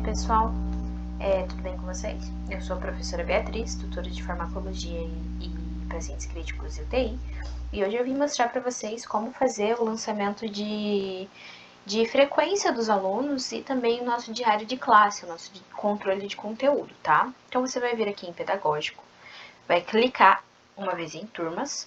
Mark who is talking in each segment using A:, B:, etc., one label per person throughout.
A: pessoal, tudo bem com vocês? Eu sou a professora Beatriz, tutora de farmacologia e pacientes críticos e UTI, e hoje eu vim mostrar para vocês como fazer o lançamento de frequência dos alunos e também o nosso diário de classe, o nosso controle de conteúdo, tá? Então você vai vir aqui em pedagógico, vai clicar uma vez em turmas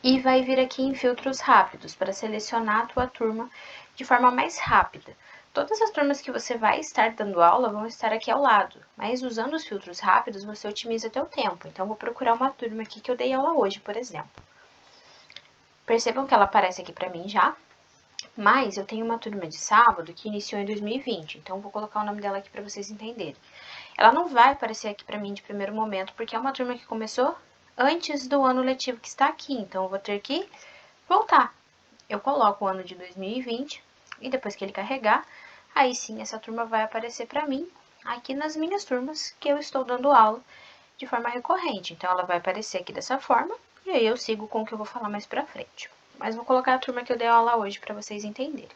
A: e vai vir aqui em filtros rápidos para selecionar a tua turma de forma mais rápida. Todas as turmas que você vai estar dando aula vão estar aqui ao lado, mas usando os filtros rápidos você otimiza teu tempo. Então, vou procurar uma turma aqui que eu dei aula hoje, por exemplo. Percebam que ela aparece aqui para mim já, mas eu tenho uma turma de sábado que iniciou em 2020, então vou colocar o nome dela aqui para vocês entenderem. Ela não vai aparecer aqui para mim de primeiro momento, porque é uma turma que começou antes do ano letivo que está aqui, então eu vou ter que voltar. Eu coloco o ano de 2020 e depois que ele carregar, aí sim essa turma vai aparecer para mim aqui nas minhas turmas que eu estou dando aula de forma recorrente. Então ela vai aparecer aqui dessa forma e aí eu sigo com o que eu vou falar mais pra frente. Mas vou colocar a turma que eu dei aula hoje para vocês entenderem.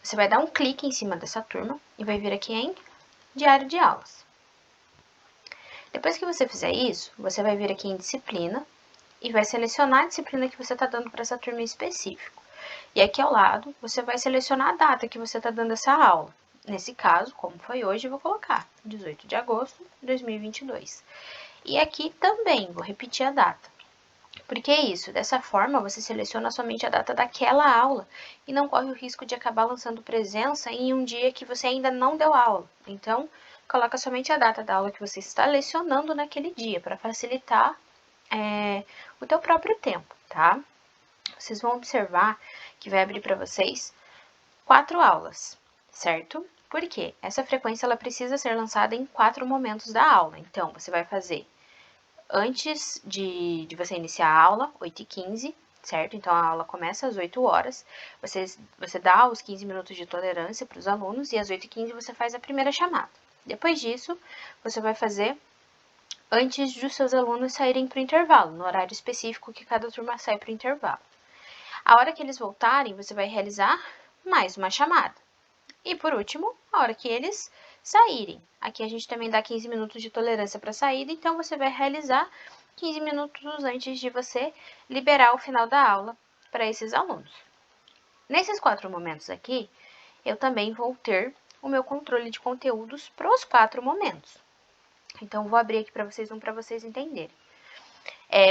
A: Você vai dar um clique em cima dessa turma e vai vir aqui em Diário de Aulas. Depois que você fizer isso, você vai vir aqui em Disciplina e vai selecionar a disciplina que você está dando para essa turma em específico. E aqui ao lado, você vai selecionar a data que você está dando essa aula. Nesse caso, como foi hoje, eu vou colocar 18 de agosto de 2022. E aqui também, vou repetir a data. Por que isso? Dessa forma, você seleciona somente a data daquela aula e não corre o risco de acabar lançando presença em um dia que você ainda não deu aula. Então, coloca somente a data da aula que você está lecionando naquele dia, para facilitar o teu próprio tempo, tá? Vocês vão observar que vai abrir para vocês 4 aulas, certo? Por quê? Essa frequência ela precisa ser lançada em 4 momentos da aula. Então, você vai fazer antes de você iniciar a aula, 8h15, certo? Então, a aula começa às 8 horas. Você dá os 15 minutos de tolerância para os alunos e às 8h15 você faz a primeira chamada. Depois disso, você vai fazer antes dos seus alunos saírem para o intervalo, no horário específico que cada turma sai para o intervalo. A hora que eles voltarem, você vai realizar mais uma chamada. E por último, a hora que eles saírem. Aqui a gente também dá 15 minutos de tolerância para saída, então você vai realizar 15 minutos antes de você liberar o final da aula para esses alunos. Nesses 4 momentos aqui, eu também vou ter o meu controle de conteúdos para os 4 momentos. Então, vou abrir aqui para vocês entenderem.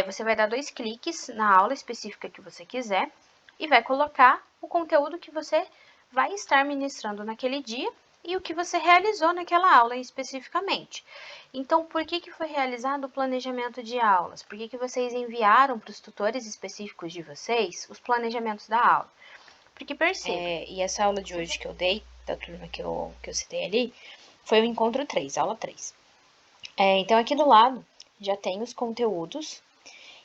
A: Você vai dar 2 cliques na aula específica que você quiser e vai colocar o conteúdo que você vai estar ministrando naquele dia e o que você realizou naquela aula especificamente. Então, por que foi realizado o planejamento de aulas? Por que vocês enviaram para os tutores específicos de vocês os planejamentos da aula? Porque perceba, e essa aula de hoje que eu dei, da turma que eu citei ali, foi o encontro 3, aula 3. Então, aqui do lado já tem os conteúdos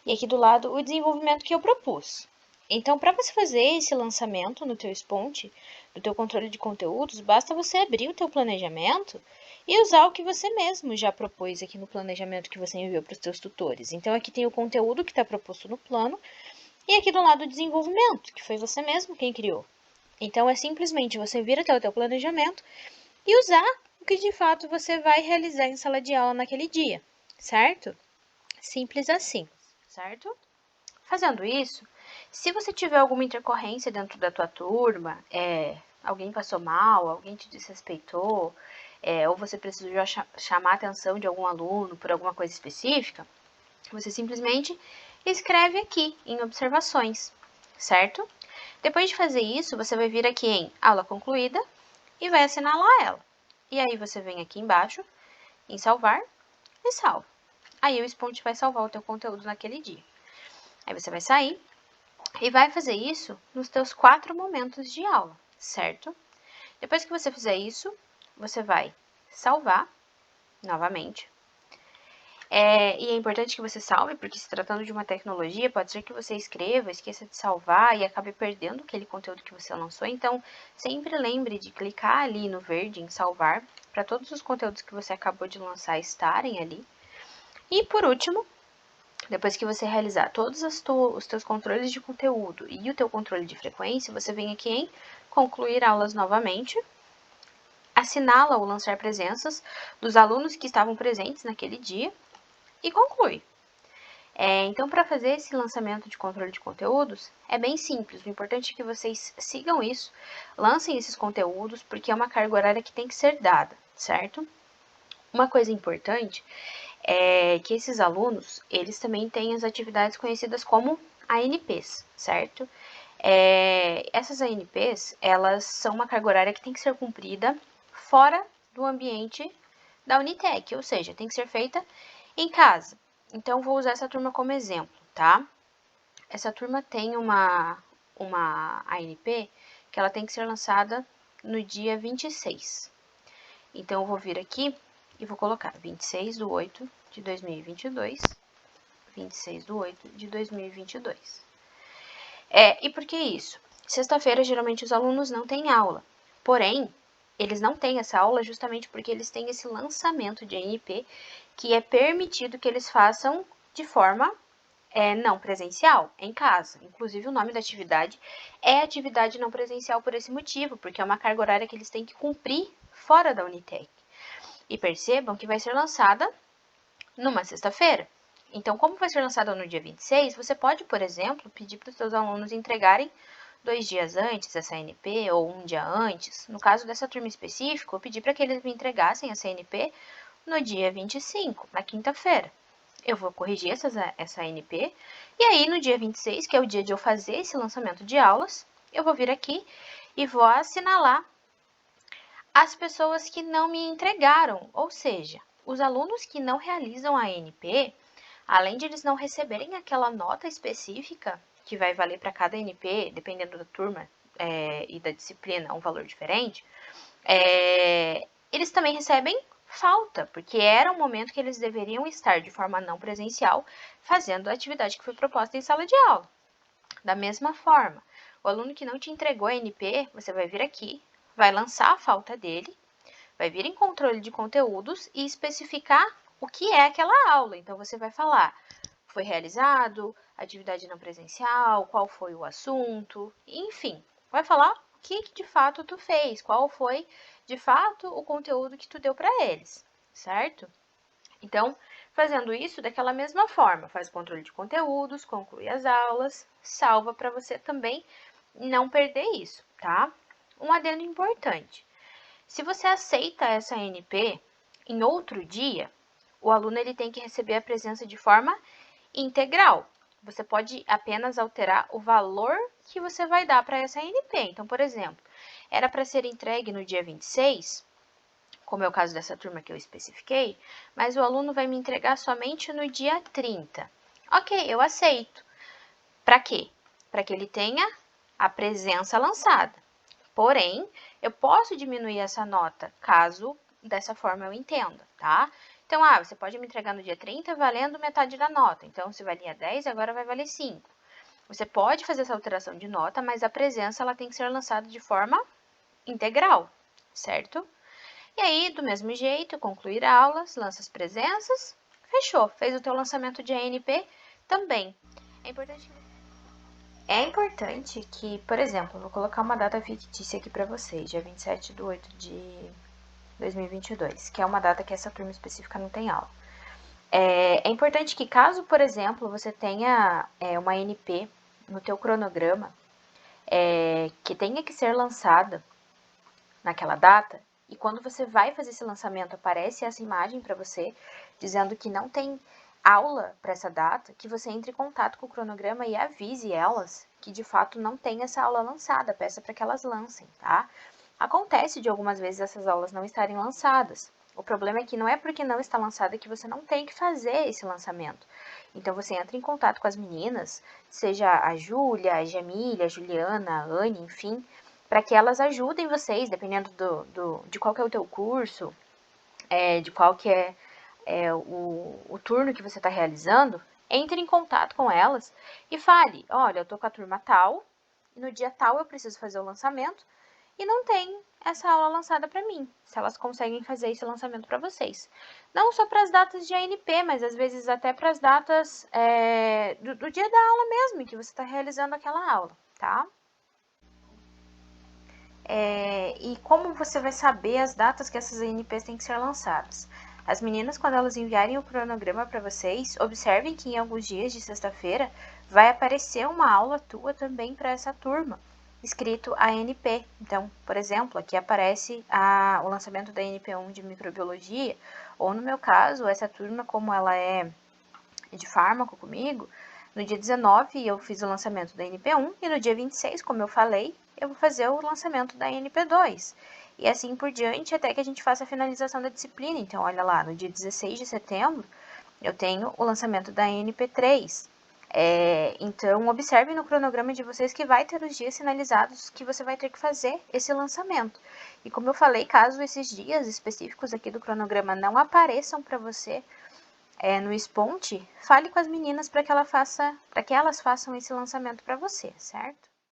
A: e aqui do lado o desenvolvimento que eu propus. Então, para você fazer esse lançamento no teu Sponte, no teu controle de conteúdos, basta você abrir o teu planejamento e usar o que você mesmo já propôs aqui no planejamento que você enviou para os teus tutores. Então, aqui tem o conteúdo que está proposto no plano e aqui do lado o desenvolvimento, que foi você mesmo quem criou. Então, é simplesmente você vir até o teu planejamento e usar o que de fato você vai realizar em sala de aula naquele dia, certo? Simples assim, certo? Fazendo isso, se você tiver alguma intercorrência dentro da tua turma, alguém passou mal, alguém te desrespeitou, ou você precisou chamar a atenção de algum aluno por alguma coisa específica, você simplesmente escreve aqui em observações, certo? Depois de fazer isso, você vai vir aqui em aula concluída e vai assinalar ela. E aí você vem aqui embaixo em salvar e salva. Aí o Sponte vai salvar o teu conteúdo naquele dia. Aí você vai sair e vai fazer isso nos teus 4 momentos de aula, certo? Depois que você fizer isso, você vai salvar novamente. E é importante que você salve, porque se tratando de uma tecnologia, pode ser que você escreva, esqueça de salvar e acabe perdendo aquele conteúdo que você lançou. Então, sempre lembre de clicar ali no verde em salvar, para todos os conteúdos que você acabou de lançar estarem ali. E por último, depois que você realizar todos os teus controles de conteúdo e o teu controle de frequência, você vem aqui em concluir aulas novamente. assinala o lançar presenças dos alunos que estavam presentes naquele dia e conclui. Então, para fazer esse lançamento de controle de conteúdos, é bem simples. O importante é que vocês sigam isso, lancem esses conteúdos, porque é uma carga horária que tem que ser dada, certo? Uma coisa importante é que esses alunos, eles também têm as atividades conhecidas como ANPs, certo? Essas ANPs, elas são uma carga horária que tem que ser cumprida fora do ambiente da Unitec, ou seja, tem que ser feita em casa. Então, vou usar essa turma como exemplo, tá? Essa turma tem uma ANP que ela tem que ser lançada no dia 26. Então, eu vou vir aqui e vou colocar 26/8/2022, 26/8/2022. E por que isso? Sexta-feira, geralmente, os alunos não têm aula. Porém, eles não têm essa aula justamente porque eles têm esse lançamento de ANP que é permitido que eles façam de forma não presencial, em casa. Inclusive, o nome da atividade é atividade não presencial por esse motivo, porque é uma carga horária que eles têm que cumprir fora da Unitec. E percebam que vai ser lançada numa sexta-feira. Então, como vai ser lançada no dia 26, você pode, por exemplo, pedir para os seus alunos entregarem 2 dias antes essa ANP ou 1 dia antes. No caso dessa turma específica, eu pedi para que eles me entregassem essa ANP no dia 25, na quinta-feira. Eu vou corrigir essa ANP e aí no dia 26, que é o dia de eu fazer esse lançamento de aulas, eu vou vir aqui e vou assinalar as pessoas que não me entregaram, ou seja, os alunos que não realizam a ANP, além de eles não receberem aquela nota específica, que vai valer para cada ANP, dependendo da turma e da disciplina, um valor diferente, eles também recebem falta, porque era um momento que eles deveriam estar de forma não presencial fazendo a atividade que foi proposta em sala de aula. Da mesma forma, o aluno que não te entregou a ANP, você vai vir aqui, vai lançar a falta dele, vai vir em controle de conteúdos e especificar o que é aquela aula. Então, você vai falar, foi realizado, atividade não presencial, qual foi o assunto, enfim, vai falar o que de fato tu fez, qual foi de fato o conteúdo que tu deu para eles, certo? Então, fazendo isso daquela mesma forma, faz o controle de conteúdos, conclui as aulas, salva para você também não perder isso, tá? Um adendo importante. Se você aceita essa ANP em outro dia, o aluno ele tem que receber a presença de forma integral. Você pode apenas alterar o valor que você vai dar para essa ANP. Então, por exemplo, era para ser entregue no dia 26, como é o caso dessa turma que eu especifiquei, mas o aluno vai me entregar somente no dia 30. Ok, eu aceito. Para quê? Para que ele tenha a presença lançada. Porém, eu posso diminuir essa nota, caso dessa forma eu entenda, tá? Então, você pode me entregar no dia 30 valendo metade da nota. Então, se valia 10, agora vai valer 5. Você pode fazer essa alteração de nota, mas a presença ela tem que ser lançada de forma integral, certo? E aí, do mesmo jeito, concluir aulas, lança as presenças, fechou. Fez o teu lançamento de ANP também. É importante que, por exemplo, eu vou colocar uma data fictícia aqui para vocês, dia 27/8/2022, que é uma data que essa turma específica não tem aula. É importante que, caso, por exemplo, você tenha uma ANP no teu cronograma que tenha que ser lançada naquela data, e quando você vai fazer esse lançamento, aparece essa imagem para você, dizendo que não tem aula para essa data, que você entre em contato com o cronograma e avise elas que de fato não tem essa aula lançada, peça para que elas lancem, tá? Acontece de algumas vezes essas aulas não estarem lançadas. O problema é que não é porque não está lançada que você não tem que fazer esse lançamento. Então você entra em contato com as meninas, seja a Júlia, a Jamília, a Juliana, a Anne, enfim, para que elas ajudem vocês, dependendo de qual que é o teu curso, de qual que é o turno que você está realizando, entre em contato com elas e fale, olha, eu tô com a turma tal, e no dia tal eu preciso fazer o lançamento, e não tem essa aula lançada para mim, se elas conseguem fazer esse lançamento para vocês. Não só para as datas de ANP, mas às vezes até para as datas do dia da aula mesmo, em que você está realizando aquela aula, tá? E como você vai saber as datas que essas ANPs têm que ser lançadas? As meninas, quando elas enviarem o cronograma para vocês, observem que em alguns dias de sexta-feira vai aparecer uma aula tua também para essa turma, escrito ANP. Então, por exemplo, aqui aparece o lançamento da ANP1 de microbiologia, ou no meu caso, essa turma, como ela é de fármaco comigo, no dia 19 eu fiz o lançamento da NP1 e no dia 26, como eu falei, eu vou fazer o lançamento da NP2. E assim por diante até que a gente faça a finalização da disciplina. Então, olha lá, no dia 16 de setembro eu tenho o lançamento da NP3. Então, observe no cronograma de vocês que vai ter os dias sinalizados que você vai ter que fazer esse lançamento. E como eu falei, caso esses dias específicos aqui do cronograma não apareçam para você no Sponte, fale com as meninas para que elas façam esse lançamento para você, certo?